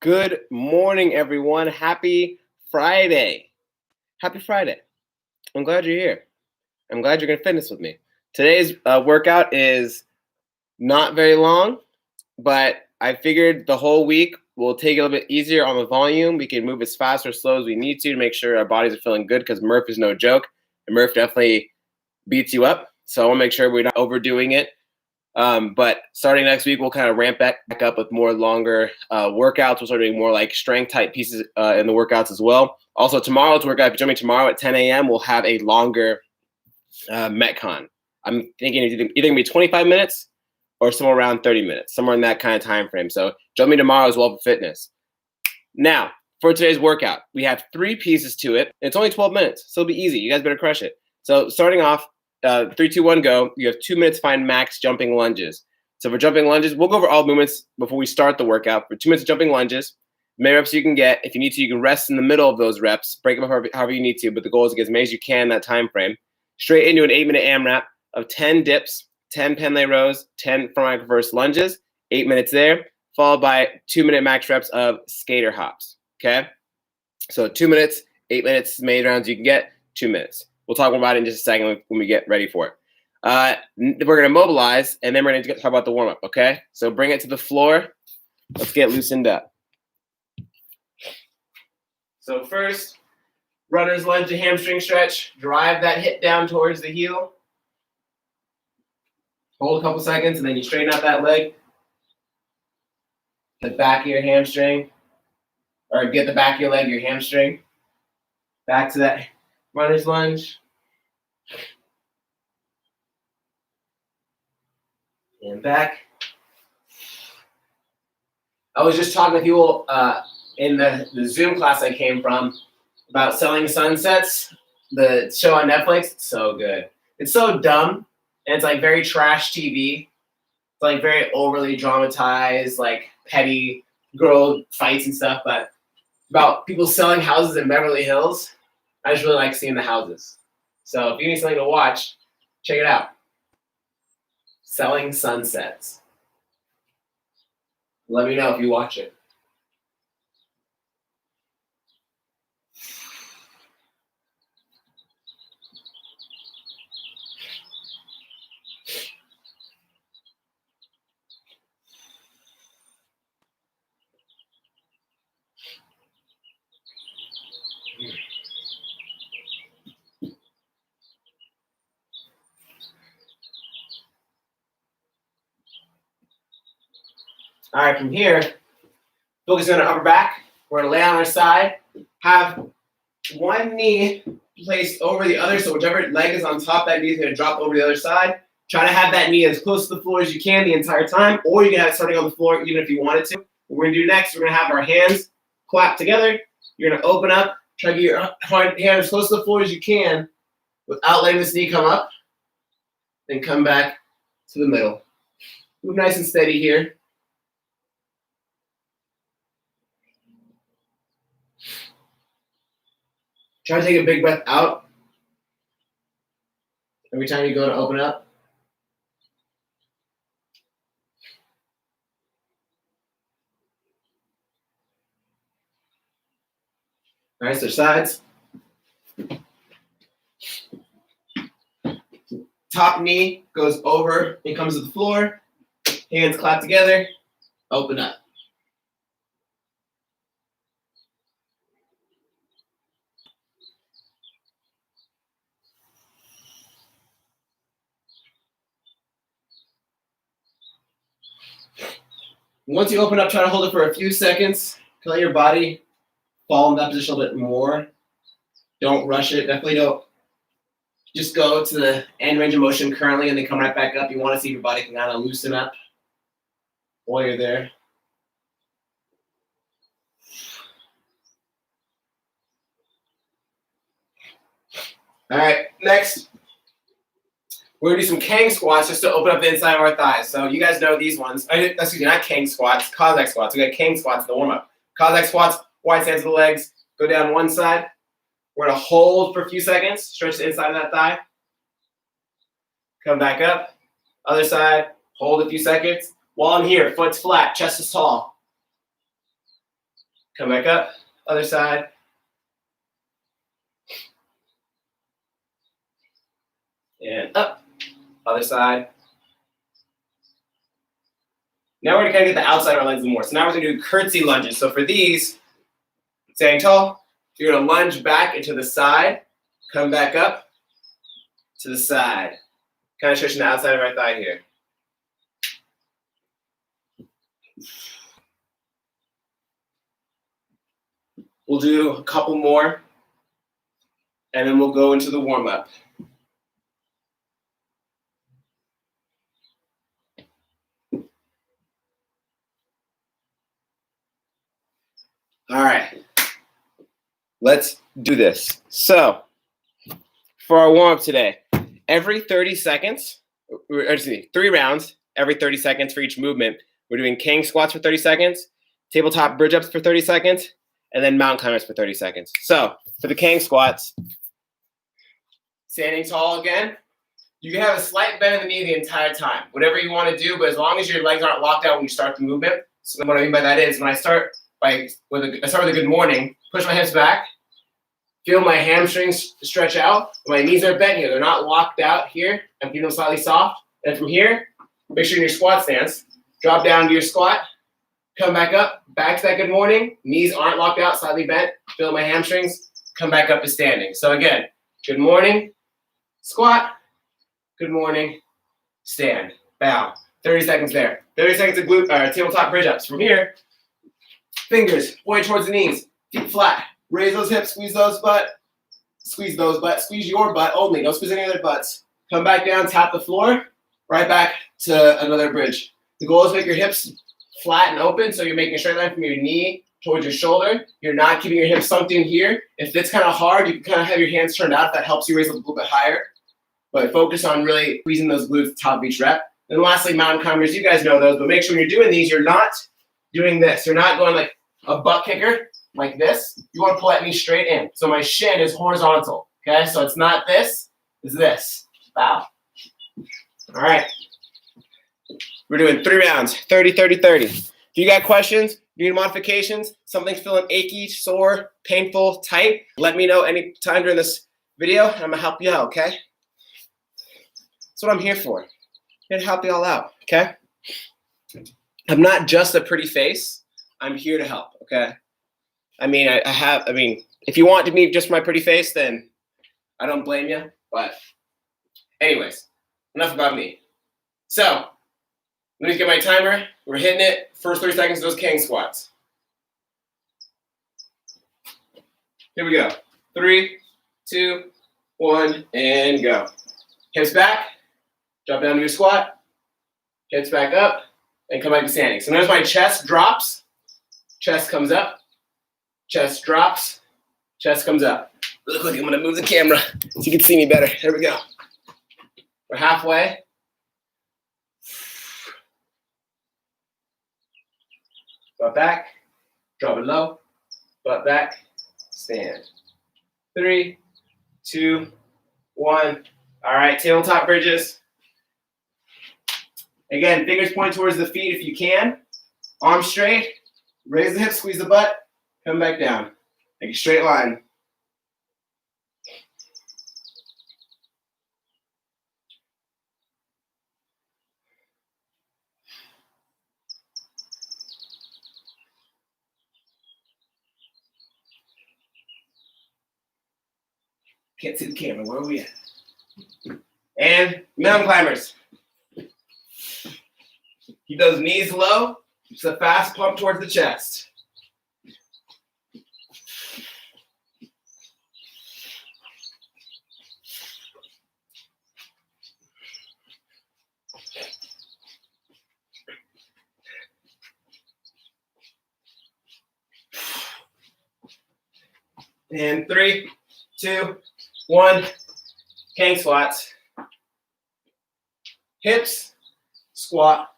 Good morning, everyone. Happy Friday. Happy Friday. I'm glad you're here. I'm glad you're going to fitness with me. Today's workout is not very long, but I figured the whole week we'll take it a little bit easier on the volume. We can move as fast or slow as we need to make sure our bodies are feeling good because Murph is no joke. And Murph definitely beats you up. So I want to make sure we're not overdoing it. But starting next week, we'll kind of ramp back up with more longer workouts. We'll start doing more like strength type pieces in the workouts as well. Also, tomorrow's workout, if you join me tomorrow at 10 a.m., we'll have a longer Metcon. I'm thinking it's either going to be 25 minutes or somewhere around 30 minutes, somewhere in that kind of time frame. So join me tomorrow as well for fitness. Now, for today's workout, we have 3 pieces to it. It's only 12 minutes, so it'll be easy. You guys better crush it. So starting off, 3, 2, 1, go. You have 2 minutes to find max jumping lunges. So for jumping lunges, we'll go over all movements before we start the workout. For 2 minutes of jumping lunges, many reps you can get. If you need to, you can rest in the middle of those reps, break them up however you need to, but the goal is to get as many as you can in that time frame. Straight into an 8-minute AMRAP of 10 dips, 10 Pendlay rows, 10 front reverse lunges, 8 minutes there, followed by 2-minute max reps of skater hops, okay? So 2 minutes, 8 minutes, as many rounds you can get, 2 minutes. We'll talk about it in just a second when we get ready for it. We're going to mobilize, and then we're going to talk about the warm-up, okay? So bring it to the floor. Let's get loosened up. So first, runner's lunge to hamstring stretch. Drive that hip down towards the heel. Hold a couple seconds, and then you straighten out that leg. The back of your hamstring. Or get the back of your leg, your hamstring. Back to that runner's lunge. And back. I was just talking to people in the Zoom class I came from about Selling Sunsets, the show on Netflix. It's so good. It's so dumb, and it's like very trash TV. It's like very overly dramatized, like petty girl fights and stuff, but about people selling houses in Beverly Hills. I just really like seeing the houses. So if you need something to watch, check it out. Selling Sunsets. Let me know if you watch it. All right, from here, focus on our upper back. We're going to lay on our side. Have one knee placed over the other, so whichever leg is on top, that knee is going to drop over the other side. Try to have that knee as close to the floor as you can the entire time, or you can have it starting on the floor even if you wanted to. What we're going to do next, we're going to have our hands clap together. You're going to open up, try to get your hand as close to the floor as you can without letting this knee come up. Then come back to the middle. Move nice and steady here. Try to take a big breath out every time you go to open up. All right, switch sides. Top knee goes over and comes to the floor. Hands clap together. Open up. Once you open up, try to hold it for a few seconds. Let your body fall in that position a little bit more. Don't rush it. Definitely don't just go to the end range of motion currently and then come right back up. You want to see if your body can kind of loosen up while you're there. All right, next, we're going to do some Kang squats just to open up the inside of our thighs. So you guys know these ones. Excuse me, not Kang squats, Cossack squats. We got Kang squats in the warm-up. Cossack squats, wide stance of the legs, go down one side. We're going to hold for a few seconds, stretch the inside of that thigh. Come back up. Other side, hold a few seconds. While I'm here, foot's flat, chest is tall. Come back up, other side. And up, other side. Now we're gonna kind of get the outside of our legs a little more. So now we're gonna do curtsy lunges. So for these, standing tall, you're gonna lunge back into the side, come back up to the side. Kind of stretching the outside of our thigh here. We'll do a couple more, and then we'll go into the warm-up. All right, let's do this. So, for our warm-up today, every 30 seconds, or excuse me, 3 rounds, every 30 seconds for each movement. We're doing Kang squats for 30 seconds, tabletop bridge ups for 30 seconds, and then mountain climbers for 30 seconds. So, for the Kang squats, standing tall again. You can have a slight bend in the knee the entire time, whatever you want to do, but as long as your legs aren't locked out when you start the movement. So what I mean by that is when I start with a good morning, push my hips back, feel my hamstrings stretch out, my knees are bent here, they're not locked out here, I'm feeling them slightly soft. And from here, make sure in your squat stance, drop down to your squat, come back up, back to that good morning, knees aren't locked out, slightly bent, feel my hamstrings, come back up to standing. So again, good morning, squat, good morning, stand, bow. 30 seconds there. 30 seconds of tabletop bridge ups. From here, fingers point towards the knees, feet flat. Raise those hips, squeeze those butt, squeeze your butt only. Don't squeeze any other butts. Come back down, tap the floor, right back to another bridge. The goal is to make your hips flat and open, so you're making a straight line from your knee towards your shoulder. You're not keeping your hips sunk in here. If it's kind of hard, you can kind of have your hands turned out if that helps you raise a little bit higher. But focus on really squeezing those glutes at the top of each rep. And lastly, mountain climbers, you guys know those, but make sure when you're doing these, you're not doing this. You're not going like a butt kicker like this. You want to pull that knee straight in. So my shin is horizontal, okay? So it's not this, it's this. Bow. All right. We're doing 3 rounds, 30, 30, 30. If you got questions, you need modifications, something's feeling achy, sore, painful, tight, let me know any time during this video, and I'm going to help you out, okay? That's what I'm here for. I'm here to help you all out, okay? I'm not just a pretty face. I'm here to help, okay? I mean, if you want to be just my pretty face, then I don't blame you. But anyways, enough about me. So let me get my timer. We're hitting it. First 30 seconds of those Kang squats. Here we go. 3, 2, 1, and go. Hips back. Drop down to your squat. Hips back up. And come back to standing. So notice my chest drops. Chest comes up. Chest drops. Chest comes up. Really quick, I'm going to move the camera so you can see me better. There we go. We're halfway. Butt back. Drop it low. Butt back. Stand. 3, 2, 1. All right, tabletop bridges. Again, fingers point towards the feet if you can. Arms straight. Raise the hips, squeeze the butt. Come back down. Make a straight line. Can't see the camera. Where are we at? And mountain climbers. Keep those knees low. Just a fast pump towards the chest. And 3, 2, 1. Kang squats. Hips, squat,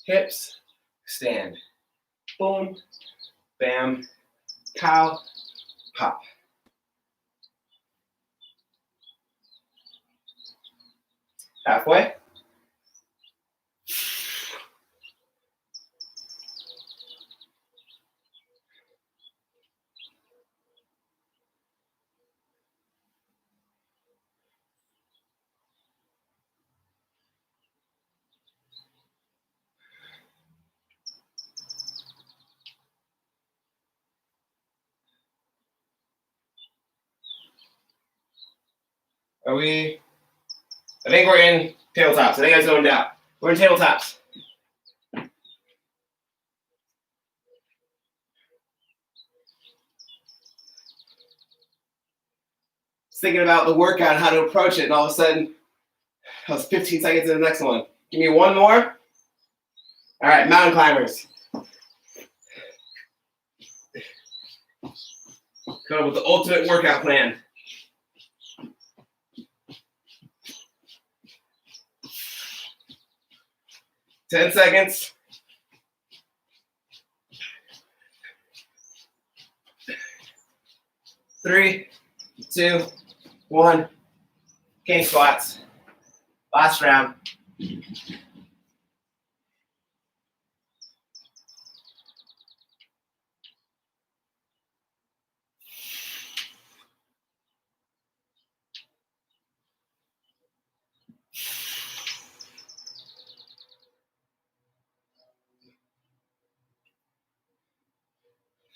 hips, stand. Boom, bam, pow, pop. Halfway. Are we? I think we're in tabletops. I think I zoned out. We're in tabletops. Thinking about the workout and how to approach it, and all of a sudden, I was 15 seconds in the next one. Give me one more. All right, mountain climbers. Come up with the ultimate workout plan. Ten seconds. 3, 2, 1. King squats. Last round.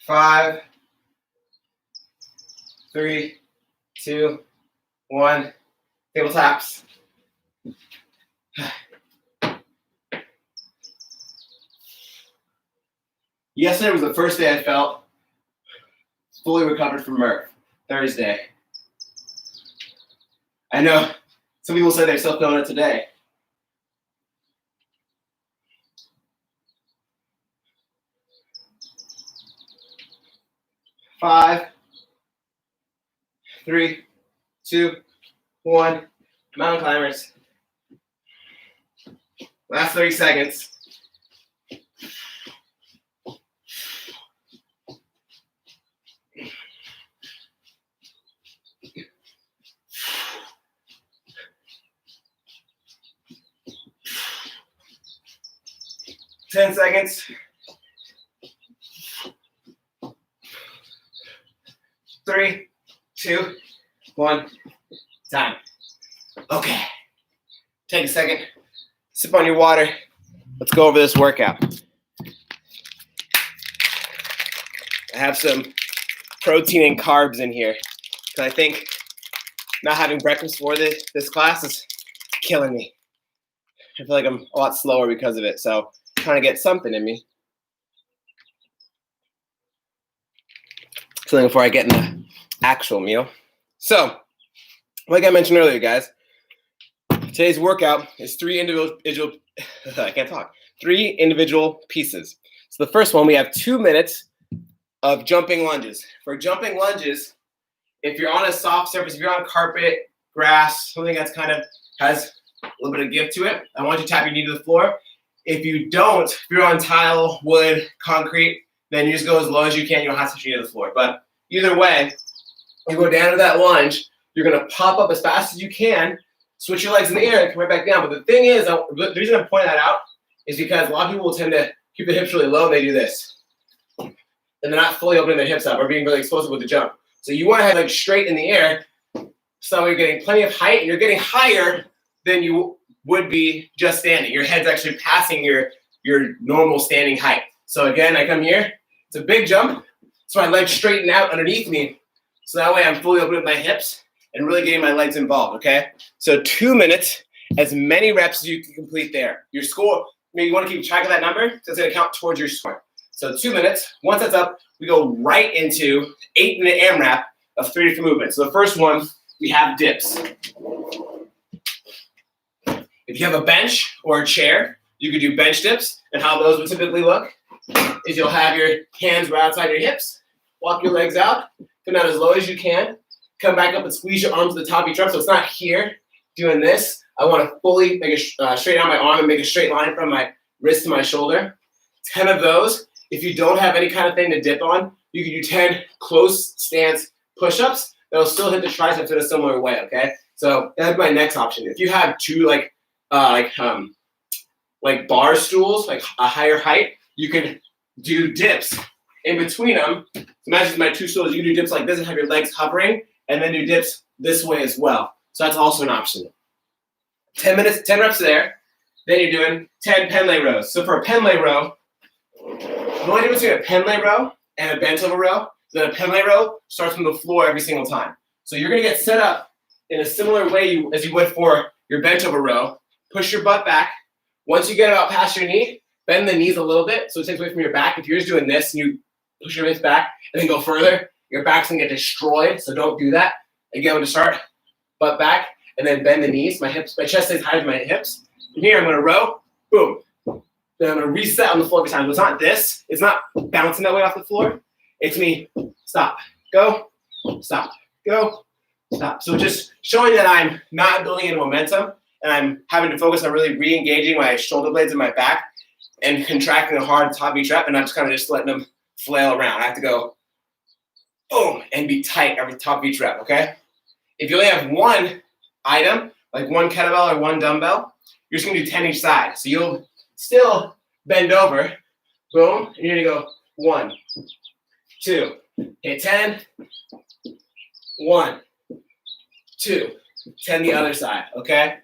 Five, 3, 2, 1. Tabletops. Yesterday was the first day I felt fully recovered from MRF. Thursday. I know some people say they're still feeling it today. Five, 3, 2, 1. Mountain climbers. Last 30 seconds. Ten seconds. 3, 2, 1. Time. Okay. Take a second. Sip on your water. Let's go over this workout. I have some protein and carbs in here because I think not having breakfast for this class is killing me. I feel like I'm a lot slower because of it, so I'm trying to get something in me. Something before I get in the actual meal. So, like I mentioned earlier, guys, today's workout is 3 individual pieces. So the first one, we have 2 minutes of jumping lunges. For jumping lunges, if you're on a soft surface, if you're on carpet, grass, something that's kind of has a little bit of give to it, I want you to tap your knee to the floor. If you don't, if you're on tile, wood, concrete, then you just go as low as you can. You don't have to touch your knee to the floor. But either way, you go down to that lunge, you're going to pop up as fast as you can, switch your legs in the air, and come right back down. But the thing is, the reason I'm pointing that out is because a lot of people will tend to keep their hips really low and they do this. And they're not fully opening their hips up or being really explosive with the jump. So you want to have legs straight in the air, so you're getting plenty of height, and you're getting higher than you would be just standing. Your head's actually passing your normal standing height. So again, I come here, it's a big jump, so my legs straighten out underneath me, so that way I'm fully opening my hips and really getting my legs involved, okay? So 2 minutes, as many reps as you can complete there. Your score, maybe you want to keep track of that number, so it's going to count towards your score. So 2 minutes, once that's up, we go right into 8-minute AMRAP of 3 different movements. So the first one, we have dips. If you have a bench or a chair, you could do bench dips, and how those would typically look is you'll have your hands right outside your hips, walk your legs out, come down as low as you can, come back up and squeeze your arms to the top of your trunk. So it's not here doing this. I want to fully make a straighten out my arm and make a straight line from my wrist to my shoulder. 10 of those. If you don't have any kind of thing to dip on, you can do 10 close stance push-ups that'll still hit the triceps in a similar way, okay? So that's my next option. If you have two like bar stools, like a higher height, you can do dips in between them. So imagine my 2 stools, you can do dips like this and have your legs hovering, and then do dips this way as well. So that's also an option. 10 minutes, 10 reps there. Then you're doing 10 Pendlay rows. So for a Pendlay row, the only difference between a Pendlay row and a bent over row is that a Pendlay row starts from the floor every single time. So you're going to get set up in a similar way as you would for your bent over row. Push your butt back. Once you get about past your knee, bend the knees a little bit so it takes away from your back. If you're just doing this and you push your hips back and then go further, your back's gonna get destroyed, so don't do that. Again, I'm gonna start butt back and then bend the knees. My chest stays higher than my hips. From here, I'm gonna row, boom. Then I'm gonna reset on the floor every time. So it's not this, it's not bouncing that way off the floor. It's me, stop, go, stop, go, stop. So just showing that I'm not building any momentum and I'm having to focus on really re-engaging my shoulder blades in my back and contracting a hard top of each rep and not just kind of just letting them flail around. I have to go boom and be tight every top of each rep, okay? If you only have one item, like one kettlebell or one dumbbell, you're just gonna do 10 each side. So you'll still bend over, boom, and you're gonna go 1, 2, hit 10, 1, 2, 10 the other side, okay?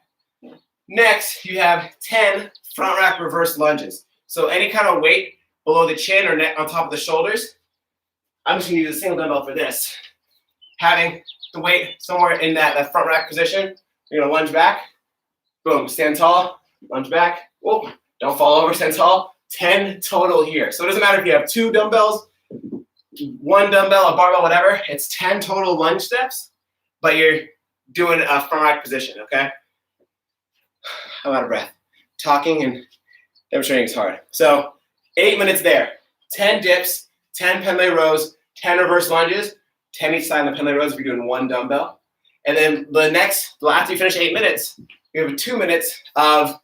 Next, you have 10 front rack reverse lunges. So any kind of weight below the chin or neck on top of the shoulders. I'm just gonna use a single dumbbell for this. Having the weight somewhere in that front rack position, you're gonna lunge back, boom, stand tall, lunge back, whoop, don't fall over, stand tall, 10 total here. So it doesn't matter if you have 2 dumbbells, 1 dumbbell, a barbell, whatever, it's 10 total lunge steps, but you're doing a front rack position, okay? I'm out of breath. Talking and demonstrating is hard. So 8 minutes there, 10 dips, 10 Pendlay rows, 10 reverse lunges, 10 each side on the Pendlay rows if you're doing 1 dumbbell. And then after you finish 8 minutes, you have 2 minutes of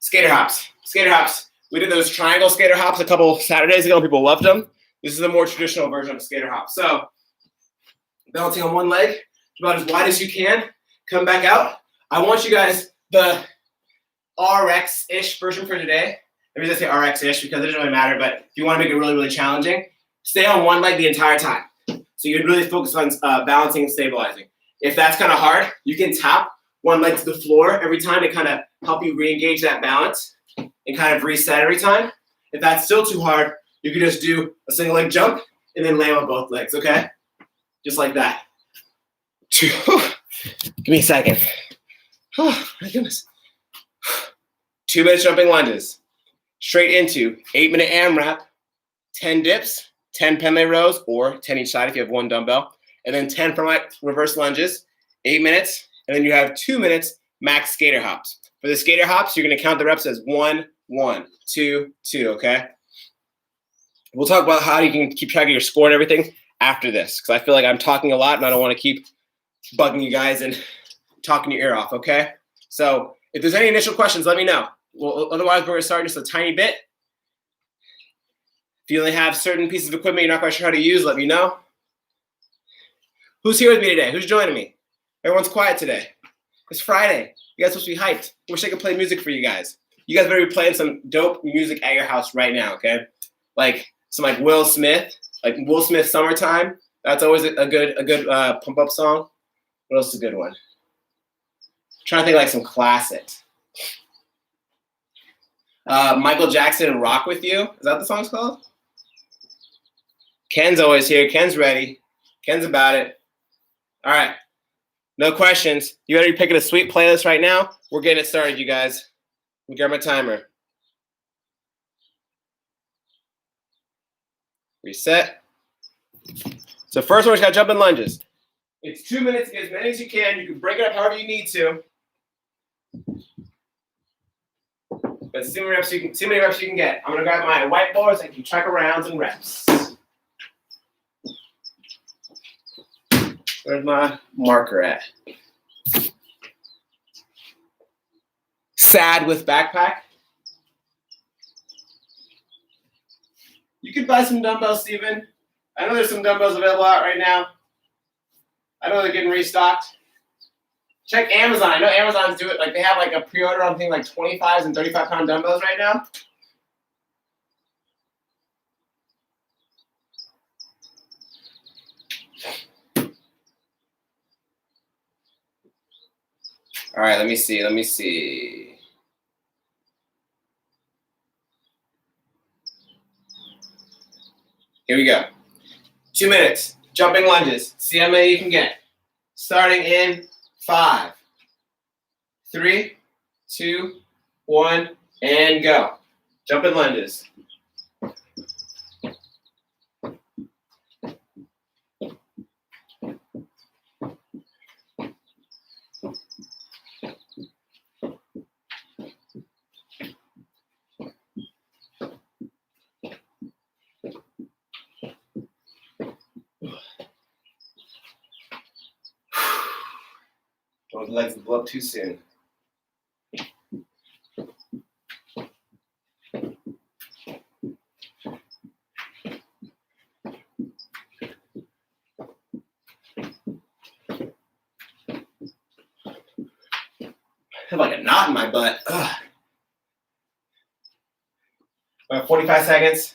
skater hops. Skater hops. We did those triangle skater hops a couple Saturdays ago. People loved them. This is a more traditional version of skater hop. So balancing on one leg, about as wide as you can. Come back out. I want you guys, the RX-ish version for today. The reason I say RX-ish because it doesn't really matter, but if you want to make it really, really challenging, stay on one leg the entire time. So you really focus on balancing and stabilizing. If that's kind of hard, you can tap one leg to the floor every time to kind of help you re-engage that balance and kind of reset every time. If that's still too hard, you can just do a single leg jump and then land on both legs, okay? Just like that. Give me a second. Oh, my goodness. 2 minutes jumping lunges. Straight into 8-minute AMRAP, 10 dips, 10 Pendlay rows, or 10 each side if you have 1 dumbbell, and then 10 front reverse lunges, 8 minutes, and then you have 2 minutes max skater hops. For the skater hops, you're gonna count the reps as 1, 1, 2, 2, okay? We'll talk about how you can keep track of your score and everything after this, because I feel like I'm talking a lot and I don't wanna keep bugging you guys and talking your ear off, okay? So if there's any initial questions, let me know. Well, otherwise, we're going to start just a tiny bit. If you only have certain pieces of equipment you're not quite sure how to use, let me know. Who's here with me today? Who's joining me? Everyone's quiet today. It's Friday. You guys are supposed to be hyped. I wish I could play music for you guys. You guys better be playing some dope music at your house right now, okay? Like some Will Smith, Summertime. That's always a good pump-up song. What else is a good one? I'm trying to think of like some classics. Michael Jackson, Rock With You. Is that what the song's called? Ken's always here. Ken's ready. Ken's about it. All right. No questions. You better be picking a sweet playlist right now. We're getting it started, you guys. Let me grab my timer. Reset. So first one, we just got jumping lunges. It's 2 minutes. Get as many as you can. You can break it up however you need to. But see how many reps you can get. I'm gonna grab my whiteboard so I can track rounds and reps. Where's my marker at? Sad with backpack. You could buy some dumbbells, Steven. I know there's some dumbbells available out right now. I know they're getting restocked. Check Amazon. I know Amazon's do it. Like they have like a pre-order on things like 25 and 35-pound dumbbells right now. All right, let me see. Here we go. 2 minutes. Jumping lunges. See how many you can get. Starting in 5, 3, 2, 1, and go. Jumping lunges. Don't let the legs blow up too soon. I have like a knot in my butt. Ugh. About 45 seconds.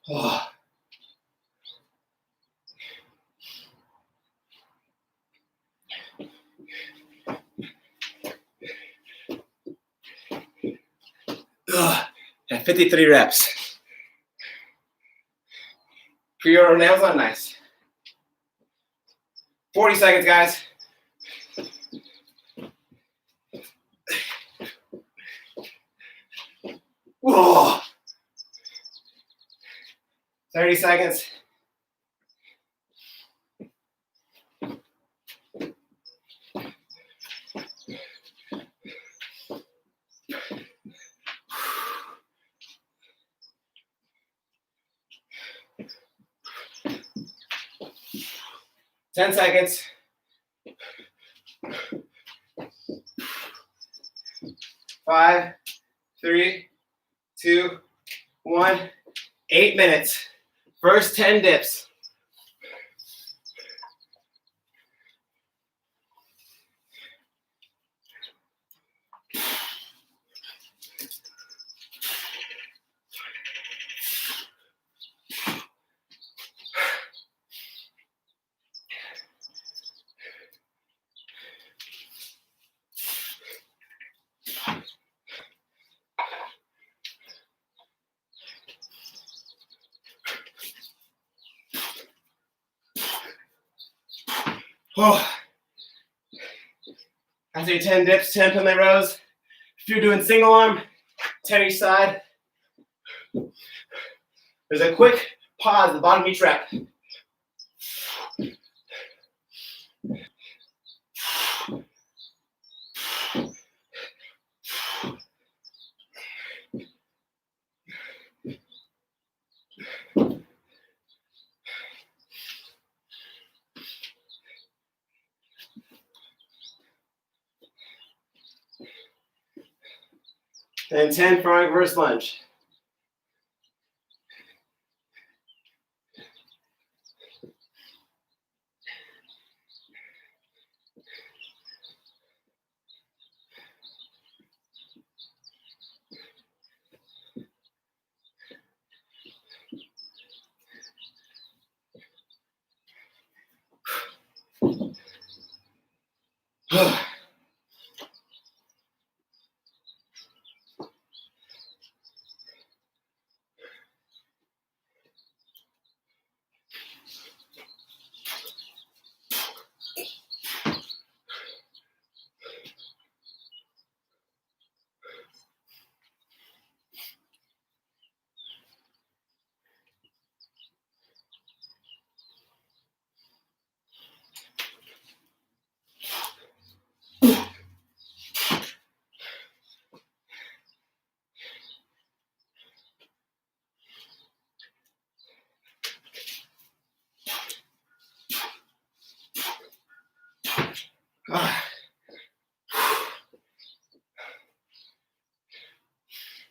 Oh. At 53 reps. Pre-order nails on nice. 40 seconds, guys. Whoa. 30 seconds. Ten seconds. 5, 3, 2, 1. 8 minutes. First 10 dips. Oh. After your 10 dips, 10 Pendlay rows. If you're doing single arm, 10 each side. There's a quick pause at the bottom of each rep. And 10 front reverse lunge.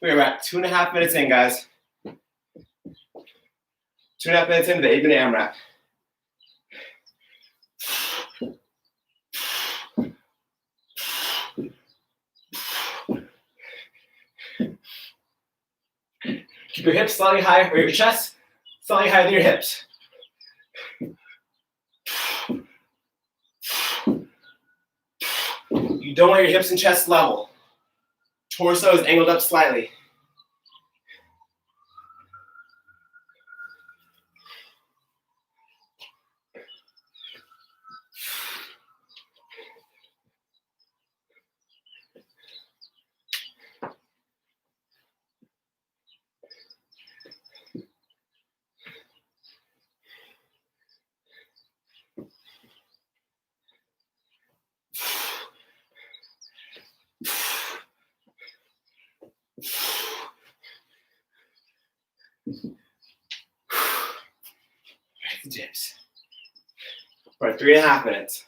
We're at 2.5 minutes in, guys. 2.5 minutes into the 8-minute AMRAP. Keep your hips slightly higher, or your chest slightly higher than your hips. You don't want your hips and chest level. Torso is angled up slightly. Dips. For 3.5 minutes.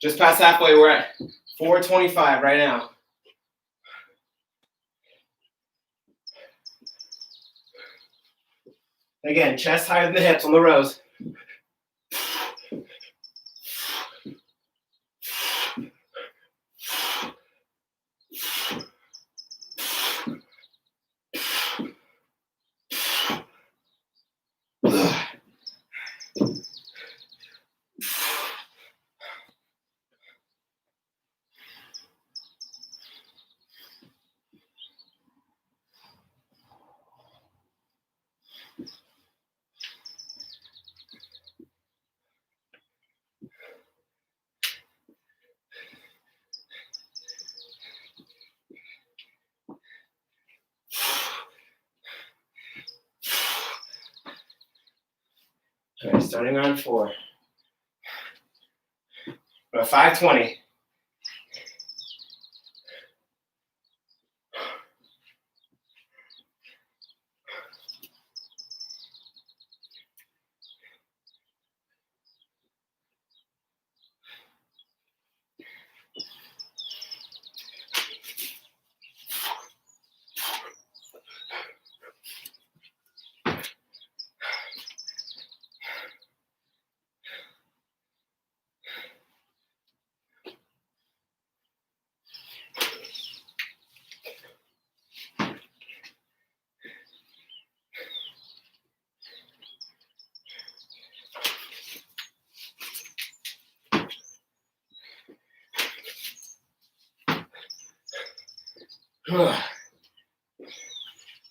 Just past halfway, we're at 425 right now. Again, chest higher than the hips on the rows. All right, starting on 4. We're at 520.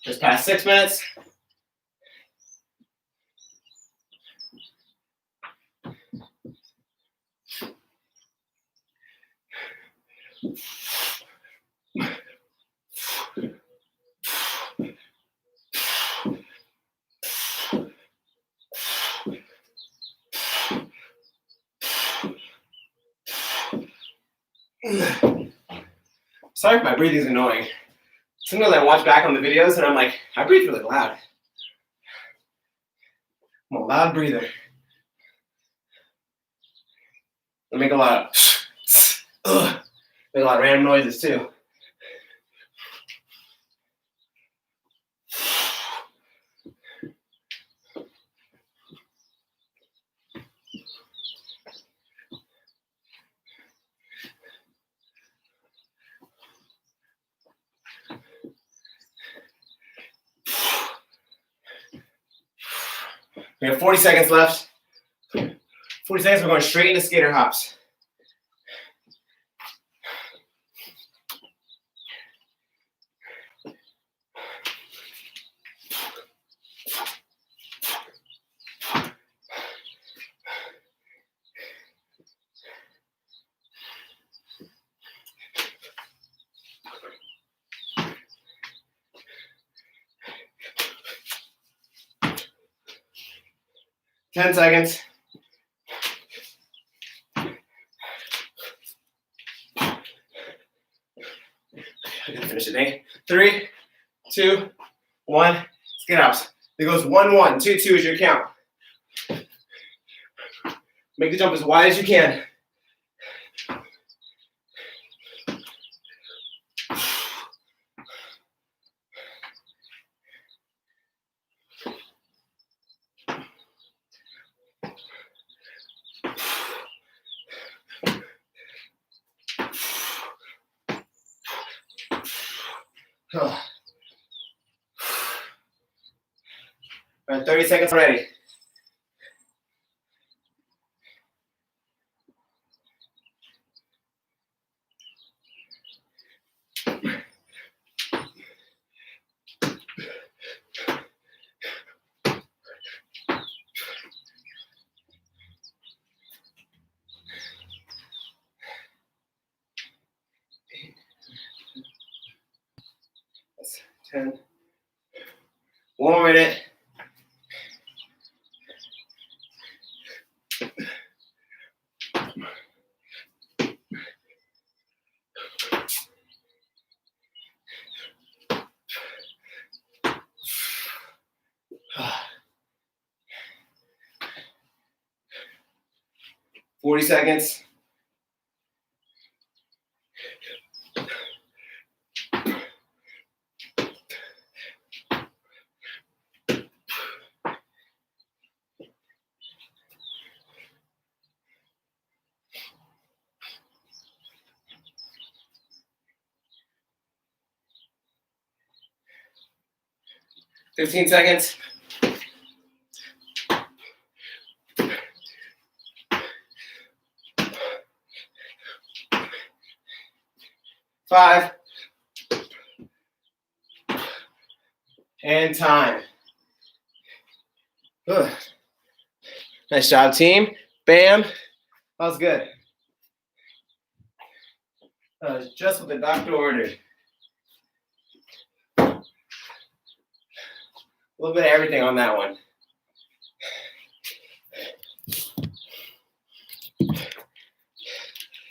Just past 6 minutes. Sorry if my breathing is annoying. Sometimes I watch back on the videos and I'm like, I breathe really loud. I'm a loud breather. I make a lot of make a lot of random noises too. We have 40 seconds left. 40 seconds, we're going straight into skater hops. Ten seconds. it. 3, 2, 1. Let's get up. It goes 1, 1, 2, 2 is your count. Make the jump as wide as you can. All right, 30 seconds ready. That's 10. 1 more minute. Forty seconds. Fifteen seconds. 5. And time. Ugh. Nice job, team. Bam. That was good. That was just what the doctor ordered. A little bit of everything on that one.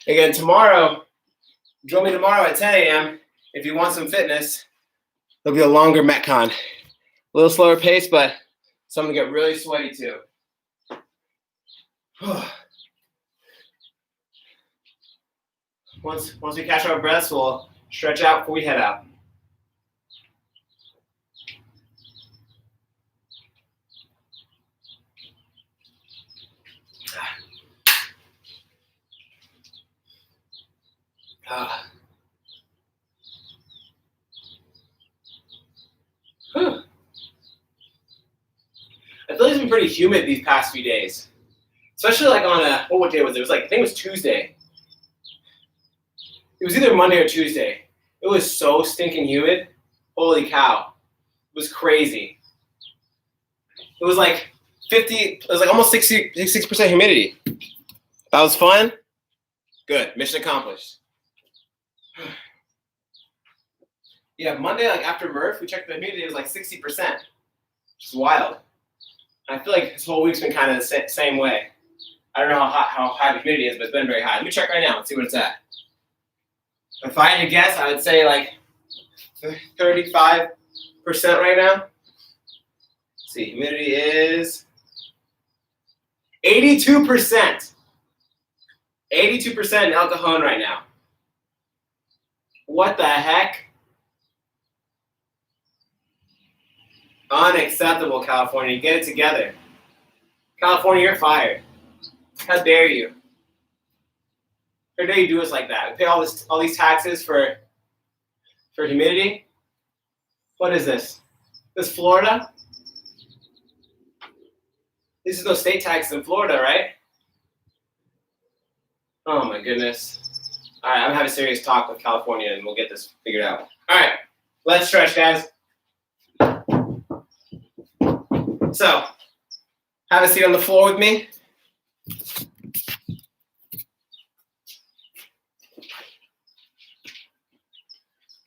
Again, tomorrow, join me tomorrow at 10 a.m. if you want some fitness. It'll be a longer Metcon. A little slower pace, but something to get really sweaty too. Once we catch our breaths, we'll stretch out before we head out. I feel like it's been pretty humid these past few days. Especially like on what day was it? It was like, I think it was Tuesday. It was either Monday or Tuesday. It was so stinking humid. Holy cow. It was crazy. It was like 50, it was like almost 66% humidity. That was fun. Good, mission accomplished. Yeah, Monday, like after Murph, we checked the humidity, it was like 60%, which is wild. And I feel like this whole week's been kind of the same way. I don't know how high the humidity is, but it's been very high. Let me check right now and see what it's at. If I had to guess, I would say like 35% right now. Let's see, humidity is 82%. 82% in El Cajon right now. What the heck? Unacceptable, California. Get it together. California, you're fired. How dare you? How dare you do us like that? We pay all these taxes for humidity? What is this? This Florida? This is no state taxes in Florida, right? Oh my goodness. All right, I'm having a serious talk with California and we'll get this figured out. All right, let's stretch, guys. So, have a seat on the floor with me.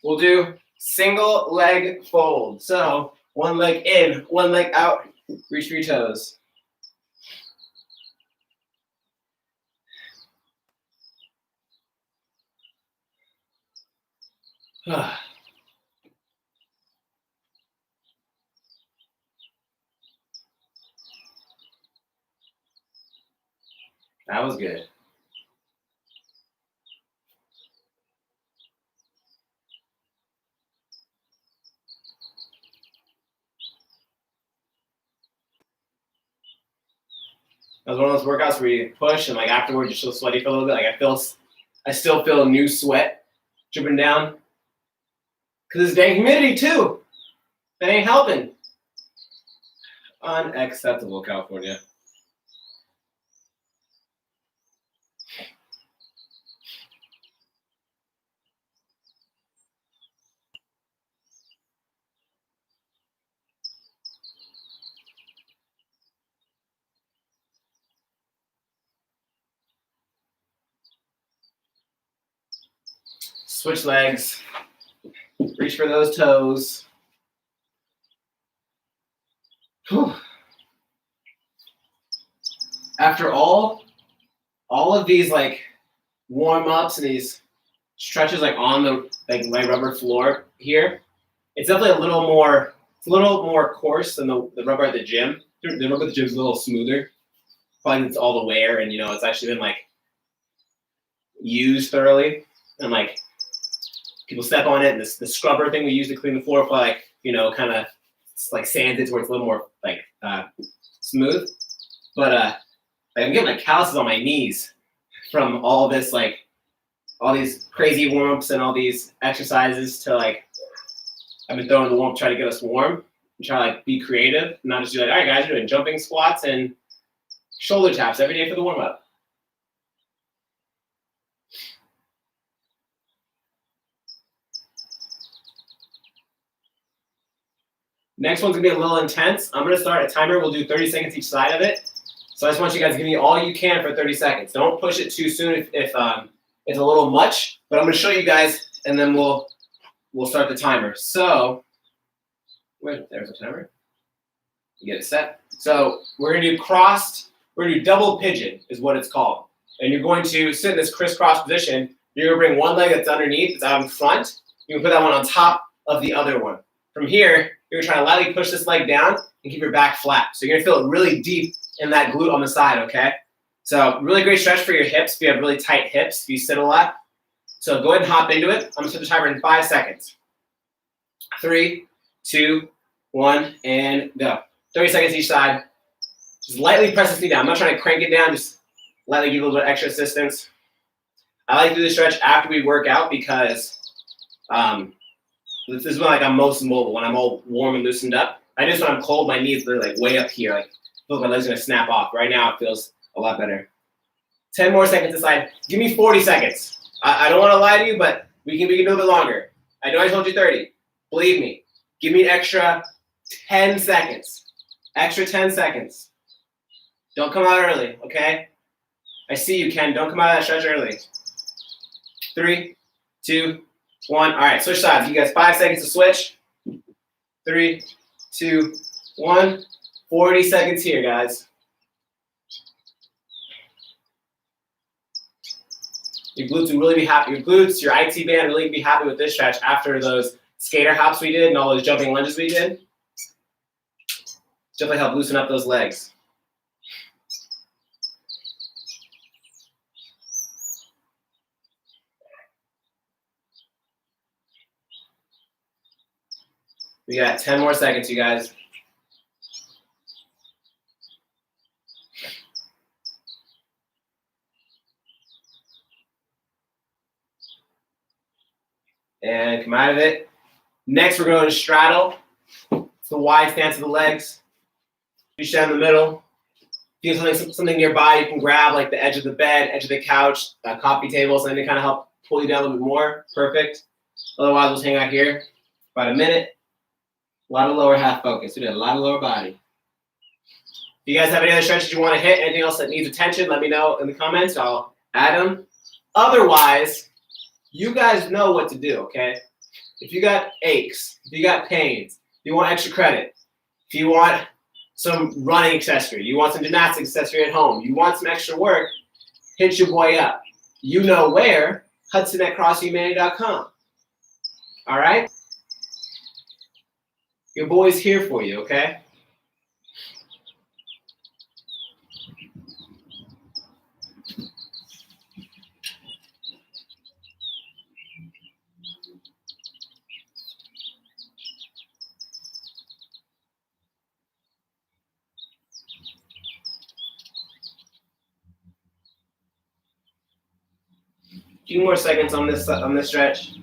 We'll do single leg fold. So, one leg in, one leg out, reach for your toes. That was good. That was one of those workouts where you push and like afterwards you feel sweaty for a little bit. Like I still feel new sweat dripping down. Cause it's dang humidity too. That ain't helping. Unacceptable, California. Switch legs. Reach for those toes. Whew. After all of these like warm-ups and these stretches like on the like my rubber floor here, it's definitely a little more coarse than the rubber at the gym. The rubber at the gym is a little smoother. Probably it's all the wear and it's actually been like used thoroughly and like people step on it and the scrubber thing we use to clean the floor for like kind of like sands it where it's a little more like smooth. But I'm getting like calluses on my knees from all this like all these crazy warm-ups and all these exercises to like I've been throwing the warm-up to try to get us warm and try to like be creative and not just be like, all right guys, you're doing jumping squats and shoulder taps every day for the warm-up. Next one's gonna be a little intense. I'm gonna start a timer. We'll do 30 seconds each side of it. So I just want you guys to give me all you can for 30 seconds. Don't push it too soon if it's a little much, but I'm gonna show you guys and then we'll start the timer. So, there's the timer. You get it set. So we're gonna do double pigeon is what it's called. And you're going to sit in this crisscross position. You're gonna bring one leg that's underneath, that's out in front. You can put that one on top of the other one. From here, you're gonna try to lightly push this leg down and keep your back flat. So you're gonna feel it really deep in that glute on the side, okay? So really great stretch for your hips if you have really tight hips, if you sit a lot. So go ahead and hop into it. I'm gonna set the timer in 5 seconds. 3, 2, 1, and go. 30 seconds each side. Just lightly press this knee down. I'm not trying to crank it down, just lightly give a little bit of extra assistance. I like to do the stretch after we work out because this is when like I'm most mobile, when I'm all warm and loosened up. I just when I'm cold, my knees are like way up here. Like feels like my legs are gonna snap off. Right now it feels a lot better. 10 more seconds aside. Give me 40 seconds. I don't want to lie to you, but we can do a bit longer. I know I told you 30. Believe me. Give me an extra 10 seconds. Extra 10 seconds. Don't come out early, okay? I see you, Ken. Don't come out of that stretch early. 3, 2, 1. All right, switch sides. You guys 5 seconds to switch. 3, 2, 1. 40 seconds here, guys. Your glutes will really be happy. Your glutes, your IT band really be happy with this stretch after those skater hops we did and all those jumping lunges we did. Definitely help loosen up those legs. We got 10 more seconds, you guys. And come out of it. Next, we're going to straddle. It's the wide stance of the legs. Reach down the middle. Feel something nearby you can grab, like the edge of the bed, edge of the couch, a coffee table, something to kind of help pull you down a little bit more. Perfect. Otherwise, we'll hang out here about a minute. A lot of lower half focus. We did a lot of lower body. If you guys have any other stretches you want to hit, anything else that needs attention, let me know in the comments. I'll add them. Otherwise, you guys know what to do, okay? If you got aches, if you got pains, if you want extra credit, if you want some running accessory, you want some gymnastics accessory at home, you want some extra work, hit your boy up. You know where, Hudson at CrossFitHumanity.com. All right? Your boy's here for you, okay? few more seconds on this stretch.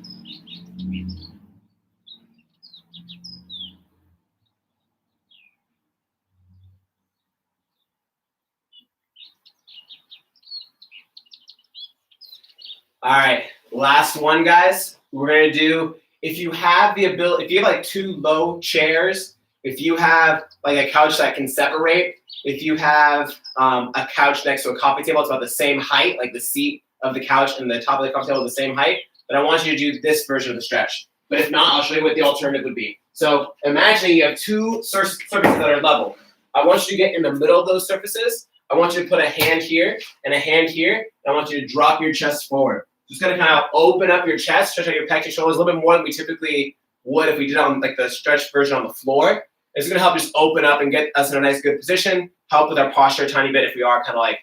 All right, last one, guys. We're gonna do, if you have the ability, if you have like 2 low chairs, if you have like a couch that can separate, if you have a couch next to a coffee table, it's about the same height, like the seat of the couch and the top of the coffee table are the same height, then I want you to do this version of the stretch. But if not, I'll show you what the alternative would be. So imagine you have 2 surfaces that are level. I want you to get in the middle of those surfaces. I want you to put a hand here and a hand here. And I want you to drop your chest forward. Just gonna kind of open up your chest, stretch out your pecs, your shoulders a little bit more than we typically would if we did it on like the stretch version on the floor. It's gonna help just open up and get us in a nice good position, help with our posture a tiny bit if we are kind of like,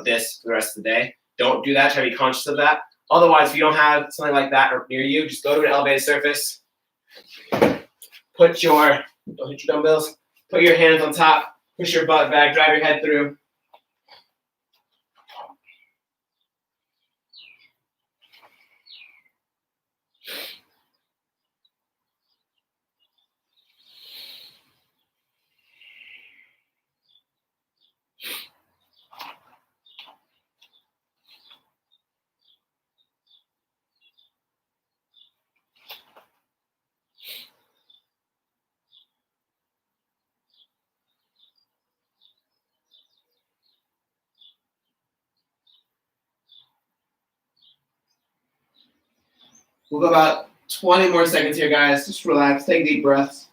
this for the rest of the day. Don't do that, try to be conscious of that. Otherwise, if you don't have something like that near you, just go to an elevated surface. Don't hit your dumbbells, put your hands on top, push your butt back, drive your head through. We'll go about 20 more seconds here, guys. Just relax, take deep breaths.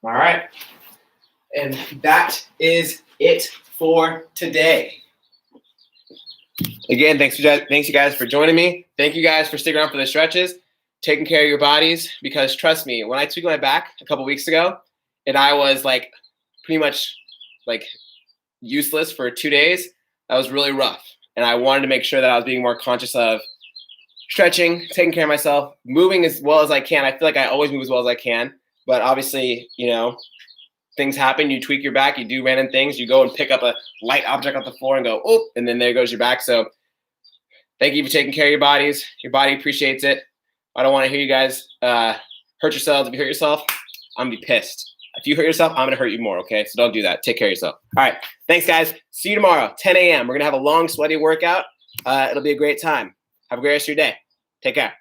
All right. And that is it for today. Again, thanks you guys for joining me. Thank you guys for sticking around for the stretches, taking care of your bodies, because trust me, when I tweaked my back a couple weeks ago and I was like pretty much like useless for 2 days, that was really rough. And I wanted to make sure that I was being more conscious of stretching, taking care of myself, moving as well as I can. I feel like I always move as well as I can, but obviously, things happen, you tweak your back, you do random things, you go and pick up a light object off the floor and go, oh, and then there goes your back. So thank you for taking care of your bodies. Your body appreciates it. I don't want to hear you guys hurt yourselves. If you hurt yourself, I'm going to be pissed. If you hurt yourself, I'm going to hurt you more, okay? So don't do that. Take care of yourself. All right. Thanks, guys. See you tomorrow, 10 a.m. We're going to have a long, sweaty workout. It'll be a great time. Have a great rest of your day. Take care.